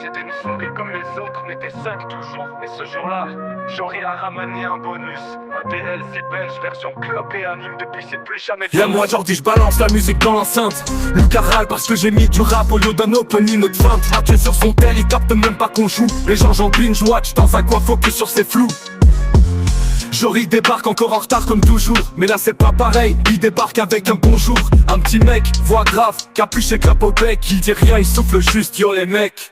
C'était une soirée comme les autres, on était 5 toujours. Mais ce jour-là, Jory a ramené un bonus. Un PL c'est belge, version club et anime depuis c'est plus jamais. Y'a moi Jordi, j'balance la musique dans l'enceinte. Lucas râle parce que j'ai mis du rap au lieu d'un opening de feinte. Mathieu sur son tel, il capte même pas qu'on joue. Les gens j'en binge watch dans un coin focus sur ses flous. Jory débarque encore en retard comme toujours. Mais là c'est pas pareil, il débarque avec un bonjour. Un petit mec, voix grave, capuche et clap au bec. Il dit rien, il souffle juste, yo les mecs.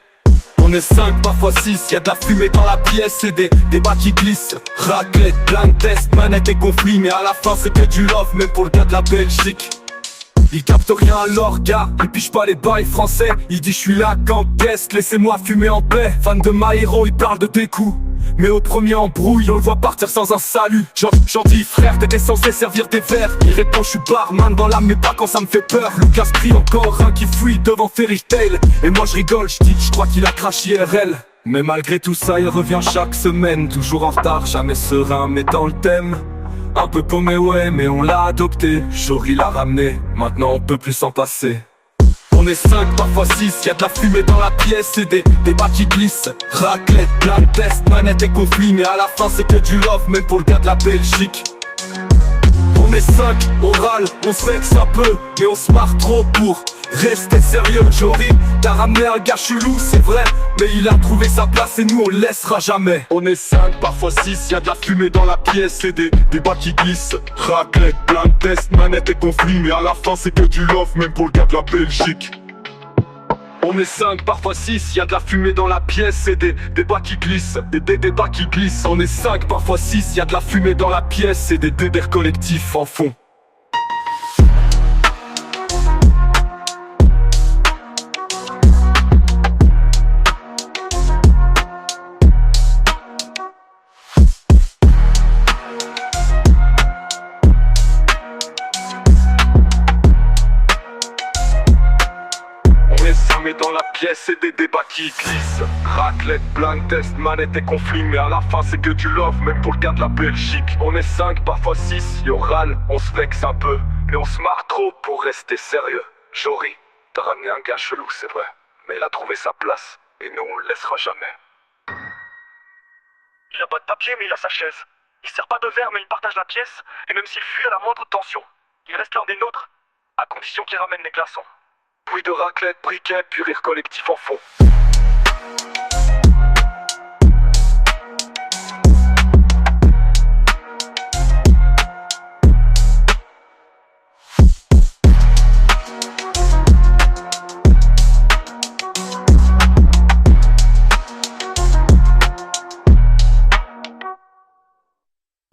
On est 5, parfois 6, y'a de la fumée dans la pièce et des débats qui glissent. Raclette, plein de tests, manette et conflits. Mais à la fin c'est que du love, même pour le gars de la Belgique. Il capte rien alors gars, il piche pas les bails français. Il dit je suis là quand guest, laissez-moi fumer en paix. Fan de My Hero, il parle de tes coups. Mais au premier embrouille, on le voit partir sans un salut. J'en dis frère, t'étais censé servir des verres. Il répond je suis barman dans l'âme mais pas quand ça me fait peur. Lucas crie encore un qui fuit devant Fairy Tail. Et moi je rigole, je crois qu'il a craché IRL. Mais malgré tout ça il revient chaque semaine. Toujours en retard, jamais serein mais dans le thème. Un peu paumé ouais mais on l'a adopté. Jory l'a ramené, maintenant on peut plus s'en passer. On est 5, parfois 6, y'a de la fumée dans la pièce et des débats qui glissent. Raclette, plein de tests, manette et conflits. Mais à la fin c'est que du love, même pour le gars de la Belgique. On est 5, on râle, on se vexe un peu, mais on se marre trop pour rester sérieux. Jory t'as ramené un gars chelou, c'est vrai, mais il a trouvé sa place et nous on le laissera jamais. On est 5, parfois 6, y'a de la fumée dans la pièce et des débats qui glissent. Raclette, plein de tests, manette et conflits. Mais à la fin c'est que du love, même pour le gars de la Belgique. On est 5, parfois 6, y'a de la fumée dans la pièce et des débats qui glissent, des débats qui glissent. On est 5, parfois 6, y'a de la fumée dans la pièce et des débats collectifs en fond. Mais dans la pièce et des débats qui glissent. Raclette, plein de tests, manette et conflits. Mais à la fin c'est que du love, même pour le gars de la Belgique. On est 5, parfois 6, yo râle, on se vexe un peu. Mais on se marre trop pour rester sérieux. Jory, t'as ramené un gars chelou c'est vrai, mais il a trouvé sa place, et nous on le laissera jamais. Il a pas de papier mais il a sa chaise. Il sert pas de verre mais il partage la pièce. Et même s'il fuit à la moindre tension, il reste l'un des nôtres, à condition qu'il ramène les glaçons. Puis de raclette, briquet, puis rire collectif en fond.